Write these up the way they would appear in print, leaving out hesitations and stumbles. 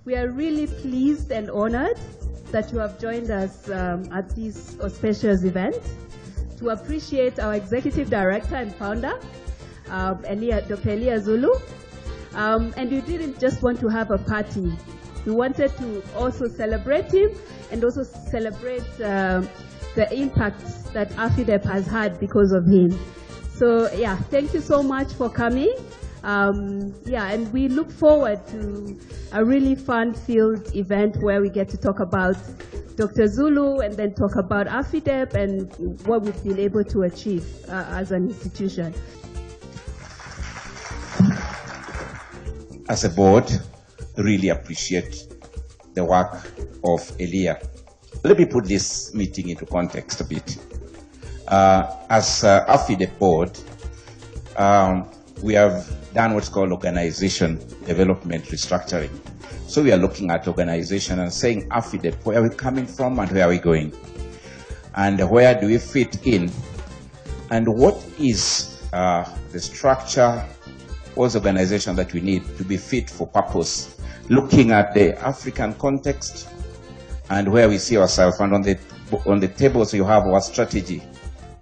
We are really pleased and honored that you have joined us at this auspicious event to appreciate our Executive Director and Founder, Dr. Eliya Zulu. And you didn't just want to have a party. We wanted to also celebrate him and also celebrate the impact that AFIDEP has had because of him. So yeah, thank you so much for coming. And we look forward to a really fun-filled event where we get to talk about Dr. Zulu and then talk about AFIDEP and what we've been able to achieve as an institution. As a board, really appreciate the work of Eliya. Let me put this meeting into context a bit. As AFIDEP board, we have done what's called organization development restructuring. So we are looking at organization and saying, AFIDEP, where are we coming from and where are we going? And where do we fit in? And what is the structure, what's the organization that we need to be fit for purpose? Looking at the African context and where we see ourselves. And on the tables you have our strategy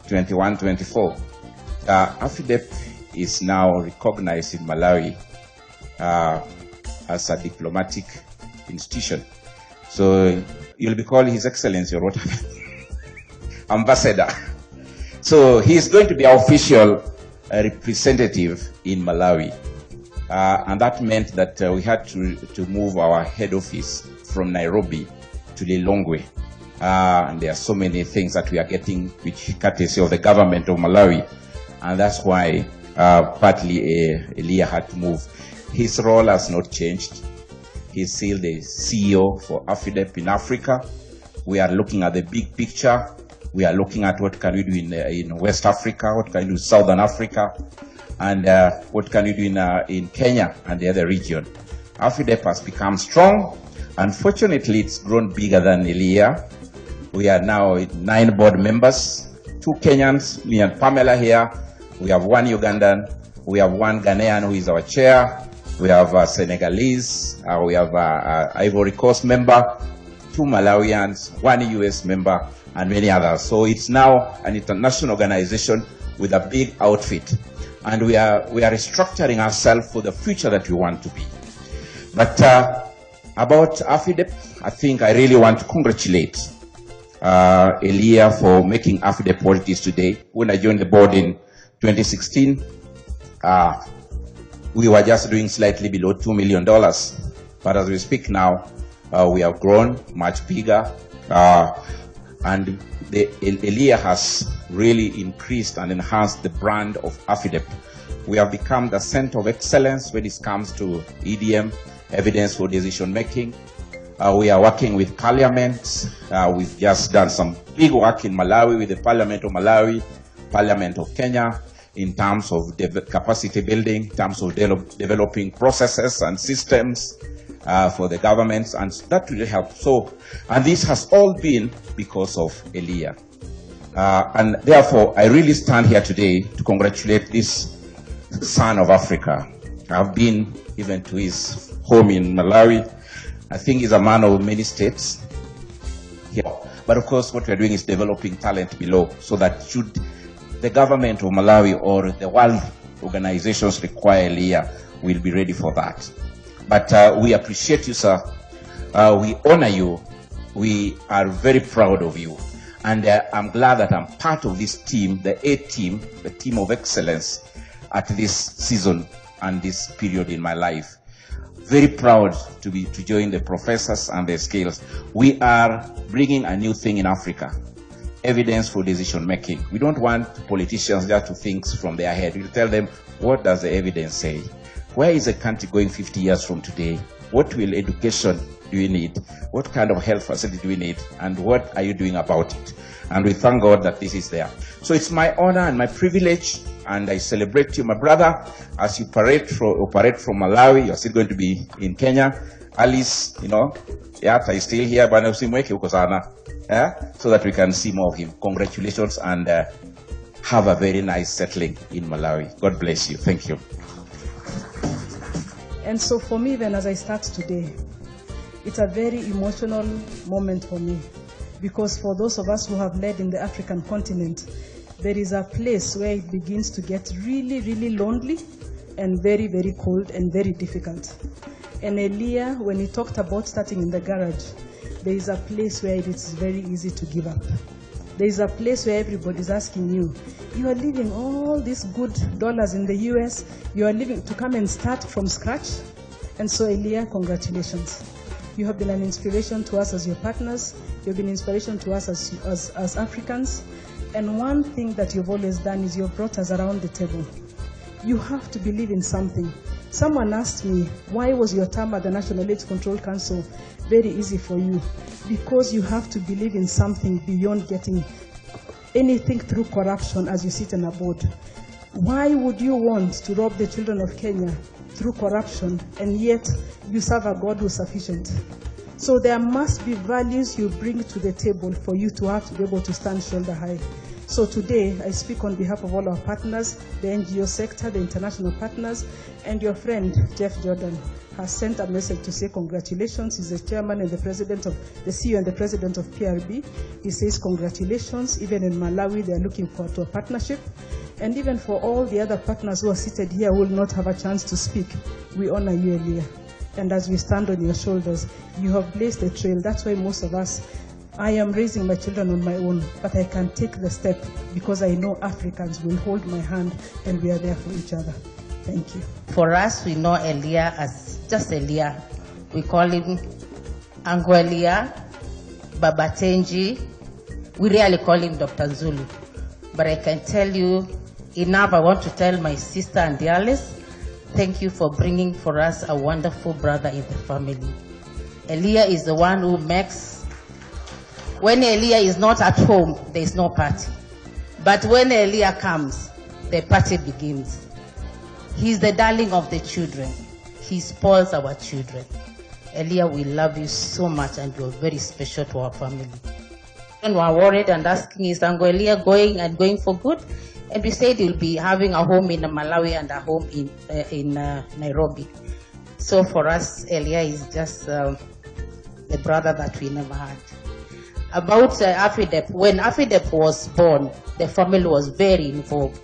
21-24. AFIDEP is now recognized in Malawi as a diplomatic institution. So you'll be called His Excellency or whatever, ambassador. So he's going to be our official representative in Malawi. And that meant that we had to move our head office from Nairobi to Lilongwe. And there are so many things that we are getting, which courtesy of the government of Malawi. And that's why partly Eliya had to move. His role has not changed. He's still the CEO for AFIDEP in Africa. We are looking at the big picture. We are looking at what can we do in West Africa, what can we do in Southern Africa, and what can we do in Kenya and the other region. AFIDEP has become strong. Unfortunately, it's grown bigger than Eliya. We are now 9 board members, 2 Kenyans, me and Pamela here. We have 1 Ugandan, we have 1 Ghanaian who is our chair, we have a Senegalese, we have a Ivory Coast member, 2 Malawians, 1 US member, and many others. So it's now an international organization with a big outfit. And we are restructuring ourselves for the future that we want to be. But about AFIDEP, I think I really want to congratulate Eliya for making AFIDEP what it is today. When I joined the board in 2016, we were just doing slightly below $2 million. But as we speak now, we have grown much bigger. And Eliya has really increased and enhanced the brand of AFIDEP. We have become the center of excellence when it comes to EDM, evidence for decision making. We are working with parliament. We've just done some big work in Malawi with the Parliament of Malawi, Parliament of Kenya, in terms of capacity building, in terms of developing processes and systems for the governments, and that really helped. So, and this has all been because of Eliya. And therefore, I really stand here today to congratulate this son of Africa. I've been even to his home in Malawi. I think he's a man of many states here. But of course, what we're doing is developing talent below, so that should the government of Malawi or the world organizations require Eliya, we'll be ready for that. But we appreciate you, sir. We honor you. We are very proud of you. And I'm glad that I'm part of this team, the A team, the team of excellence at this season and this period in my life. Very proud to join the professors and their skills. We are bringing a new thing in Africa. Evidence for decision making. We don't want politicians just to think from their head. We'll tell them, what does the evidence say? Where is the country going 50 years from today? What will education do we need? What kind of health facility do we need? And what are you doing about it? And we thank God that this is there. So it's my honor and my privilege, and I celebrate you, my brother, as you operate from Malawi. You're still going to be in Kenya. Alice, you know, Yata is still here, but so that we can see more of him. Congratulations, and have a very nice settling in Malawi. God bless you. Thank you. And so for me then, as I start today, It's a very emotional moment for me, because for those of us who have led in the African continent, there is a place where it begins to get really, really lonely and very, very cold and very difficult. And Eliya, when he talked about starting in the garage, there is a place where it is very easy to give up. There is a place where everybody is asking you, you are leaving all these good dollars in the US, you are leaving to come and start from scratch. And so Eliya, congratulations. You have been an inspiration to us as your partners, you've been an inspiration to us as Africans. And one thing that you've always done is you've brought us around the table. You have to believe in something. Someone asked me, why was your term at the National AIDS Control Council very easy for you? Because you have to believe in something beyond getting anything through corruption as you sit on a board. Why would you want to rob the children of Kenya through corruption, and yet you serve a God who's sufficient? So there must be values you bring to the table for you to have to be able to stand shoulder high. So today, I speak on behalf of all our partners, the NGO sector, the international partners, and your friend, Jeff Jordan, has sent a message to say congratulations. He's the chairman and the president of, the CEO and the president of PRB. He says congratulations. Even in Malawi, they're looking forward to a partnership. And even for all the other partners who are seated here who will not have a chance to speak, we honor you, Eliya. And as we stand on your shoulders, you have blazed the trail. That's why most of us, I am raising my children on my own, but I can take the step because I know Africans will hold my hand and we are there for each other. Thank you. For us, we know Eliya as just Eliya. We call him Uncle Eliya, Baba Tenji. We really call him Dr. Zulu. But I can tell you enough. I want to tell my sister and the Alice, thank you for bringing for us a wonderful brother in the family. Eliya is the one who makes. When Eliya is not at home, there is no party. But when Eliya comes, the party begins. He's the darling of the children. He spoils our children. Eliya, we love you so much and you're very special to our family. And we are worried and asking, is Uncle Eliya going for good? And we said he'll be having a home in Malawi and a home in Nairobi. So for us, Eliya is just the brother that we never had. About Afidep, when Afidep was born, the family was very involved.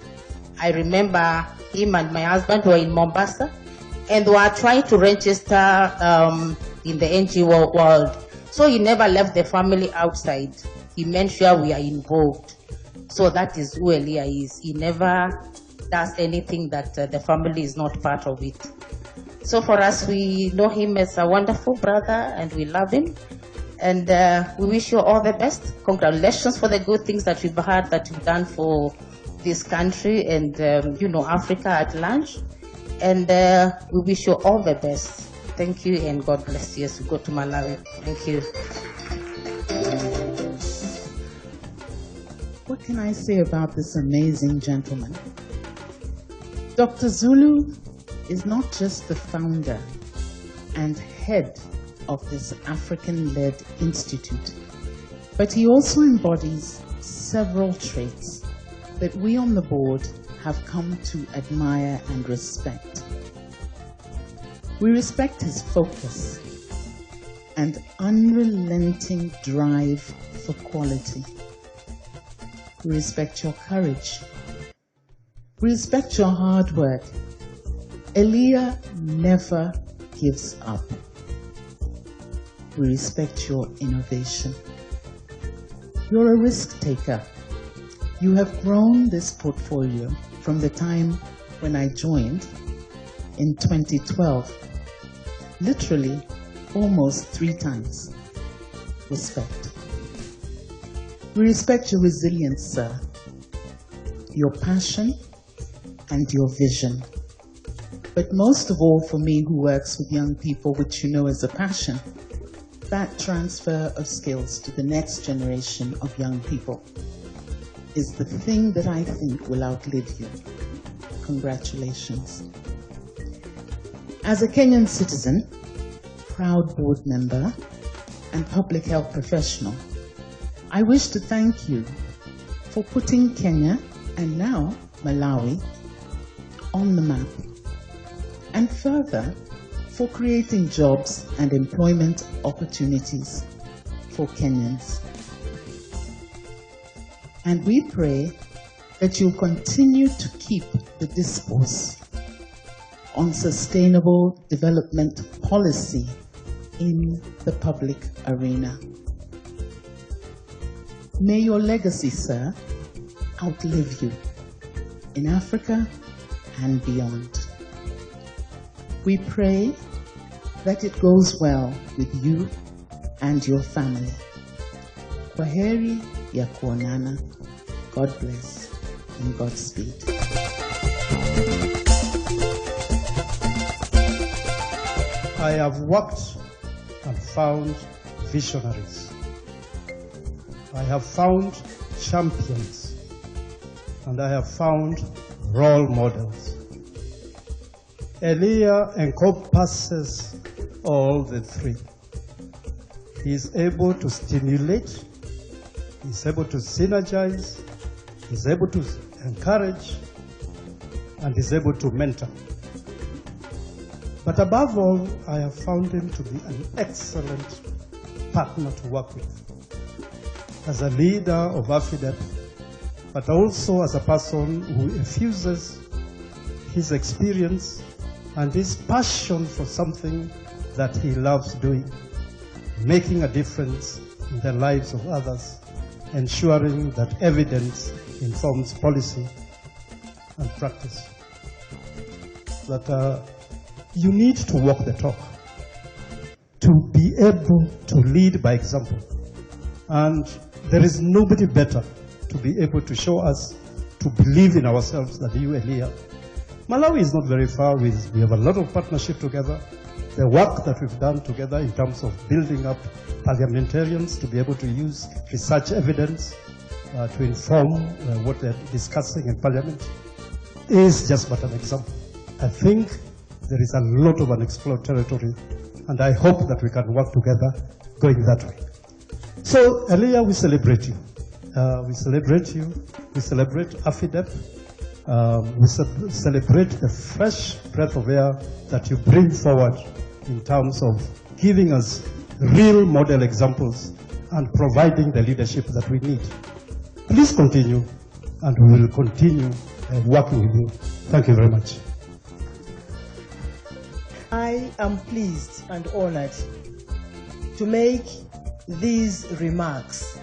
I remember him and my husband were in Mombasa, and they were trying to register in the NGO world. So he never left the family outside. He made sure we are involved. So that is who Eliya is. He never does anything that the family is not part of it. So for us, we know him as a wonderful brother and we love him. And we wish you all the best. Congratulations for the good things that we've had, that you've done for this country and, Africa at large. And we wish you all the best. Thank you and God bless you as we go to Malawi. Thank you. What can I say about this amazing gentleman? Dr. Zulu is not just the founder and head of this African-led institute, but he also embodies several traits that we on the board have come to admire and respect. We respect his focus and unrelenting drive for quality. We respect your courage. We respect your hard work. Eliya never gives up. We respect your innovation. You're a risk taker. You have grown this portfolio from the time when I joined in 2012, literally almost 3 times. Respect. We respect your resilience, sir, your passion and your vision. But most of all, for me who works with young people, which you know is a passion, that transfer of skills to the next generation of young people is the thing that I think will outlive you. Congratulations. As a Kenyan citizen, proud board member, and public health professional, I wish to thank you for putting Kenya, and now Malawi, on the map, and further, for creating jobs and employment opportunities for Kenyans. And we pray that you'll continue to keep the discourse on sustainable development policy in the public arena. May your legacy, sir, outlive you in Africa and beyond. We pray that it goes well with you and your family. Kwaheri ya kuonana. God bless and Godspeed. I have worked and found visionaries. I have found champions, and I have found role models. Eliya encompasses all the three. He is able to stimulate, he is able to synergize, he is able to encourage, and he is able to mentor. But above all, I have found him to be an excellent partner to work with. As a leader of AFIDEP, but also as a person who infuses his experience and his passion for something that he loves doing, making a difference in the lives of others, ensuring that evidence informs policy and practice. That you need to walk the talk, to be able to lead by example. And there is nobody better to be able to show us to believe in ourselves than you, Eliya. Malawi is not very far. We have a lot of partnership together. The work that we've done together in terms of building up parliamentarians to be able to use research evidence to inform what they're discussing in parliament is just but an example. I think there is a lot of unexplored territory, and I hope that we can work together going that way. So, Eliya, we celebrate you. We celebrate you. We celebrate AFIDEP. We celebrate the fresh breath of air that you bring forward in terms of giving us real model examples and providing the leadership that we need. Please continue, and we will continue working with you. Thank you very much. I am pleased and honored to make these remarks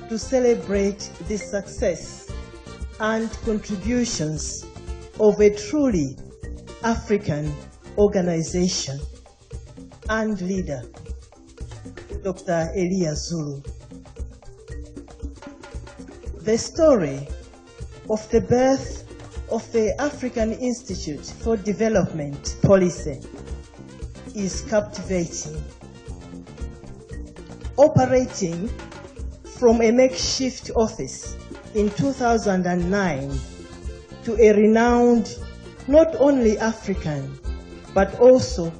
to celebrate the success and contributions of a truly African organization and leader, Dr. Eliya Zulu. The story of the birth of the African Institute for Development Policy is captivating. Operating from a makeshift office in 2009 to a renowned, not only African, but also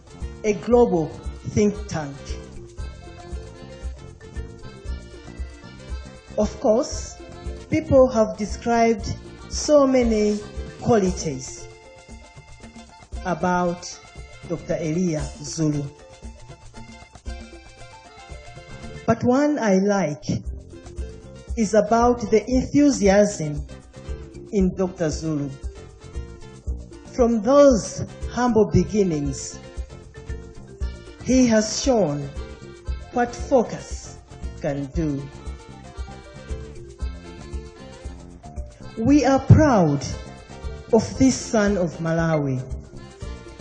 a global think tank. Of course, people have described so many qualities about Dr. Eliya Zulu. But one I like is about the enthusiasm in Dr. Zulu. From those humble beginnings, he has shown what focus can do. We are proud of this son of Malawi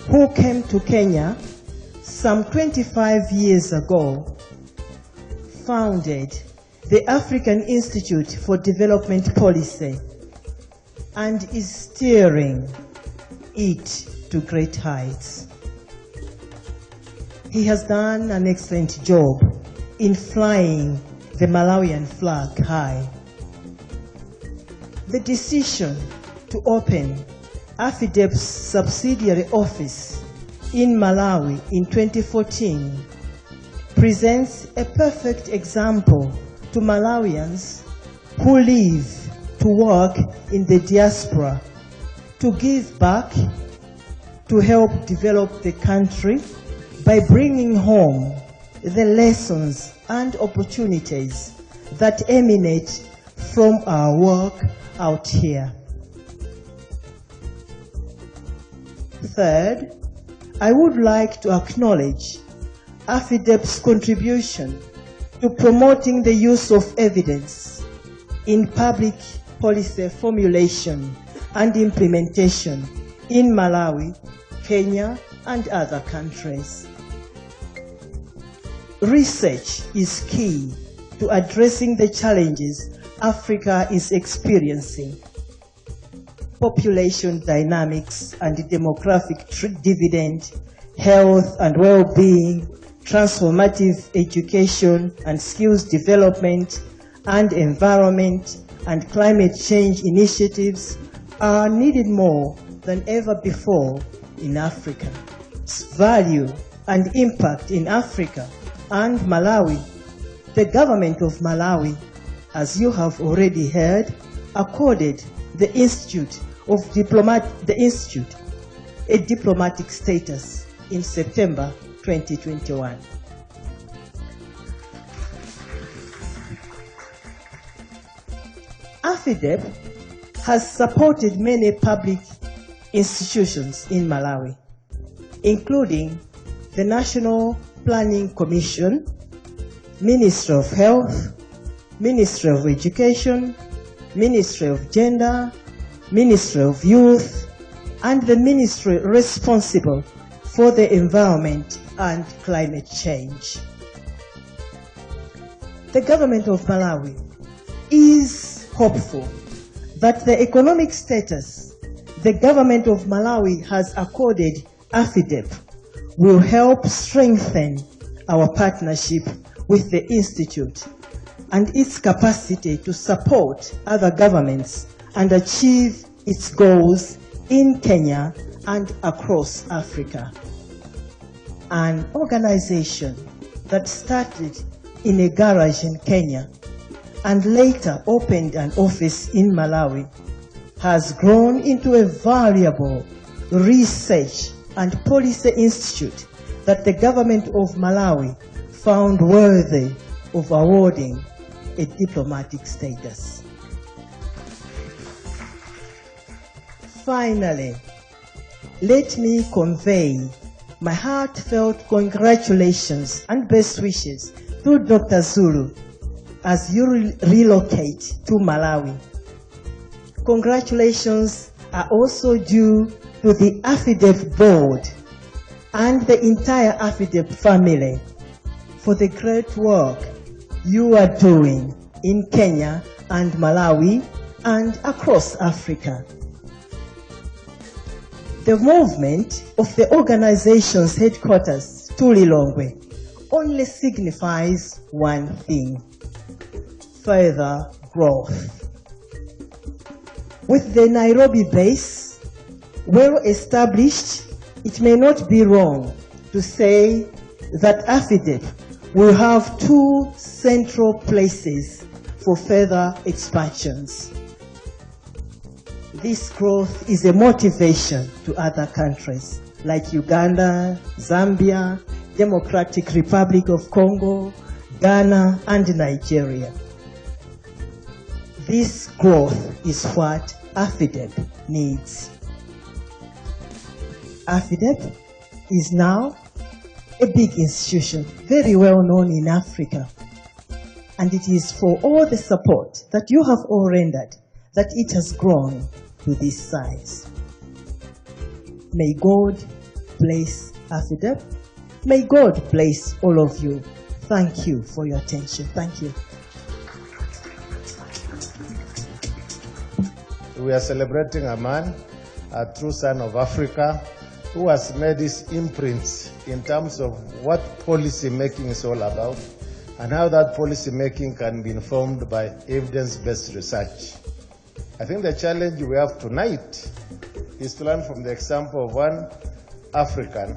who came to Kenya some 25 years ago, founded the African Institute for Development Policy, and is steering it to great heights. He has done an excellent job in flying the Malawian flag high. The decision to open AFIDEP's subsidiary office in Malawi in 2014 presents a perfect example to Malawians who live to work in the diaspora to give back to help develop the country by bringing home the lessons and opportunities that emanate from our work out here. Third, I would like to acknowledge AFIDEP's contribution to promoting the use of evidence in public policy formulation and implementation in Malawi, Kenya, and other countries. Research is key to addressing the challenges Africa is experiencing. Population dynamics and demographic dividend, health and well-being, transformative education and skills development, and environment and climate change initiatives are needed more than ever before in Africa. Its value and impact in Africa and Malawi. The government of Malawi, as you have already heard, accorded the Institute a diplomatic status in September 2021. AFIDEP has supported many public institutions in Malawi, including the National Planning Commission, Ministry of Health, Ministry of Education, Ministry of Gender, Ministry of Youth, and the ministry responsible for the environment and climate change. The government of Malawi is hopeful that the economic status the government of Malawi has accorded AFIDEP will help strengthen our partnership with the Institute and its capacity to support other governments and achieve its goals in Kenya and across Africa. An organization that started in a garage in Kenya and later opened an office in Malawi has grown into a valuable research and policy institute that the government of Malawi found worthy of awarding a diplomatic status. Finally, let me convey my heartfelt congratulations and best wishes to Dr. Zulu as you relocate to Malawi. Congratulations are also due to the AFIDEP board and the entire AFIDEP family for the great work you are doing in Kenya and Malawi and across Africa. The movement of the organization's headquarters to Lilongwe only signifies one thing: further growth. With the Nairobi base well established, it may not be wrong to say that AFIDEP will have two central places for further expansions. This growth is a motivation to other countries like Uganda, Zambia, Democratic Republic of Congo, Ghana, and Nigeria. This growth is what AFIDEP needs. AFIDEP is now a big institution, very well known in Africa. And it is for all the support that you have all rendered that it has grown to this size. May God bless AFIDEP. May God bless all of you. Thank you for your attention. Thank you. We are celebrating a man, a true son of Africa, who has made his imprints in terms of what policy making is all about and how that policy making can be informed by evidence-based research. I think the challenge we have tonight is to learn from the example of one African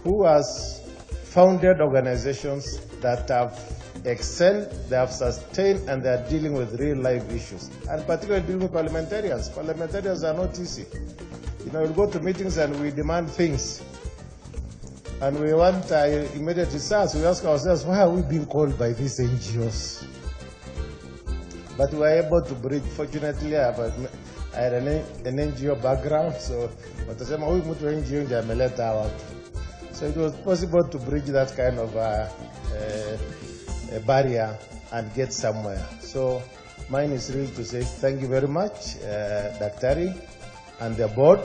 who has founded organizations that have excelled, they have sustained, and they are dealing with real life issues, and particularly dealing with parliamentarians. Parliamentarians are not easy. You know, we go to meetings and we demand things. And we want immediate results. We ask ourselves, why are we being called by these NGOs? But we were able to bridge. Fortunately, I had an NGO background, so so it was possible to bridge that kind of a barrier and get somewhere. So mine is really to say thank you very much, Daktari, and the board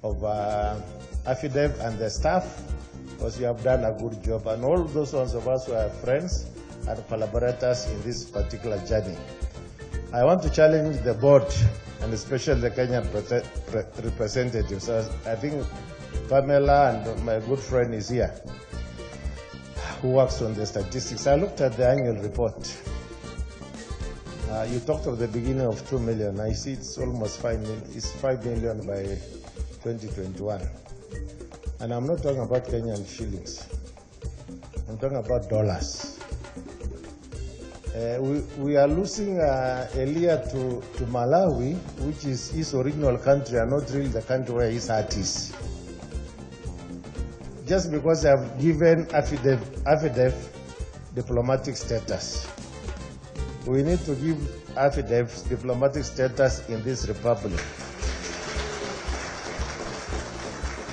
of AFIDEV and the staff, because you have done a good job, and all those ones of us who are friends and collaborators in this particular journey. I want to challenge the board, and especially the Kenyan representatives. I think Pamela and my good friend is here, who works on the statistics. I looked at the annual report. You talked of the beginning of 2 million. I see it's almost 5 million. It's 5 million by 2021. And I'm not talking about Kenyan shillings. I'm talking about dollars. We are losing Eliya to Malawi, which is his original country and not really the country where his heart is. Just because they have given AFIDEV diplomatic status. We need to give AFIDEV diplomatic status in this republic.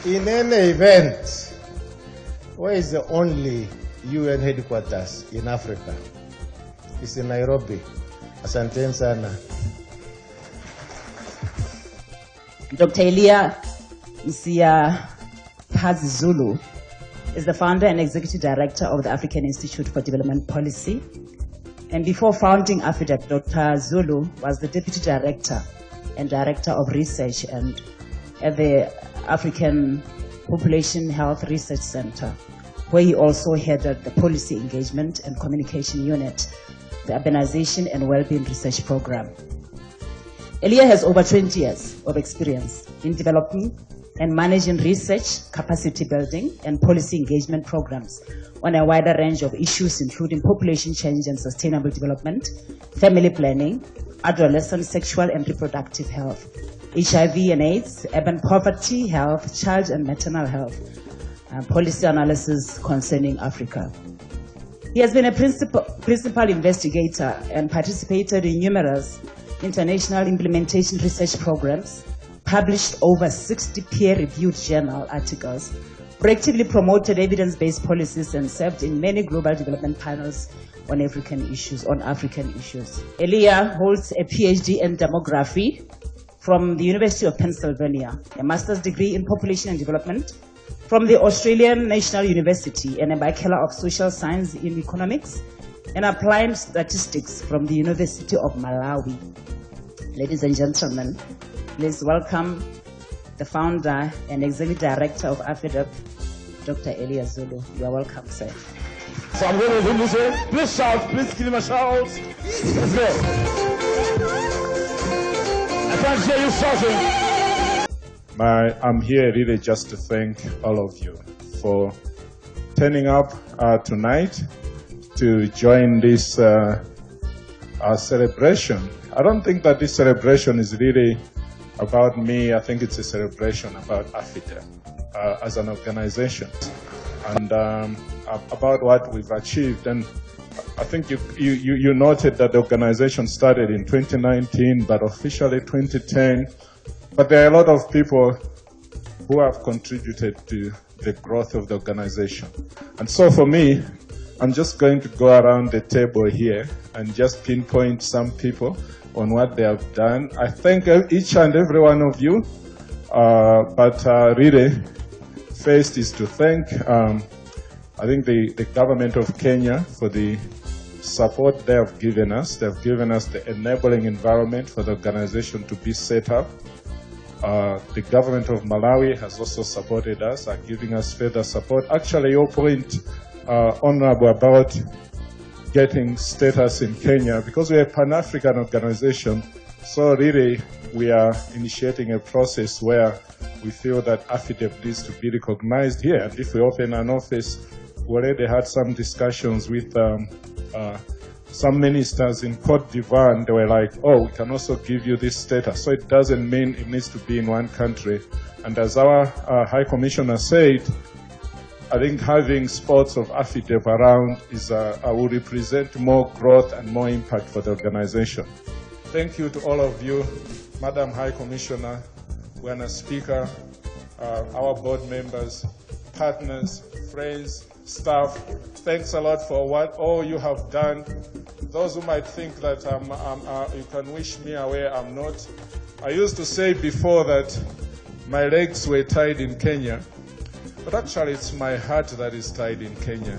In any event, where is the only UN headquarters in Africa? It's in Nairobi. Asante sana. Dr. Eliya Zulu is the founder and executive director of the African Institute for Development Policy. And before founding AFIDEV, Dr. Zulu was the deputy director and director of research and at the African Population Health Research Center, where he also headed the policy engagement and communication unit, the Urbanization and Wellbeing Research Program. Eliya has over 20 years of experience in developing and managing research, capacity building, and policy engagement programs on a wider range of issues, including population change and sustainable development, family planning, adolescent sexual and reproductive health, HIV and AIDS, urban poverty, health, child and maternal health, and policy analysis concerning Africa. He has been a principal investigator and participated in numerous international implementation research programs, published over 60 peer-reviewed journal articles, proactively promoted evidence-based policies, and served in many global development panels on African issues. Eliya holds a PhD in demography from the University of Pennsylvania, a master's degree in population and development from the Australian National University, and a Bachelor of Social Science in Economics and Applied Statistics from the University of Malawi. Ladies and gentlemen, please welcome the founder and executive director of AFIDEV, Dr. Eliya Zulu. You are welcome, sir. So I'm going to do this way. Please shout, please give him a shout. Let's go. I can't hear you shouting. I'm here really just to thank all of you for turning up tonight to join this celebration. I don't think that this celebration is really about me. I think it's a celebration about AFIDEV as an organization and about what we've achieved. And I think you noted that the organization started in 2019, but officially 2010. But there are a lot of people who have contributed to the growth of the organization. And so for me, I'm just going to go around the table here and just pinpoint some people on what they have done. I thank each and every one of you, but really, first is to thank, I think the government of Kenya for the support they have given us. They've given us the enabling environment for the organization to be set up. The government of Malawi has also supported us and giving us further support. Actually, your point, Honorable, about getting status in Kenya, because we're a Pan-African organization, so really we are initiating a process where we feel that AFIDEV needs to be recognized here. And if we open an office, we already had some discussions with some ministers in Cote d'Ivoire, and they were like, oh, we can also give you this status. So it doesn't mean it needs to be in one country. And as our High Commissioner said, I think having sports of AFIDEP around will represent more growth and more impact for the organization. Thank you to all of you, Madam High Commissioner, Bwana Speaker, our board members, partners, friends, staff. Thanks a lot for what all you have done. Those who might think that you can wish me away, I'm not. I used to say before that my legs were tied in Kenya, but actually it's my heart that is tied in Kenya.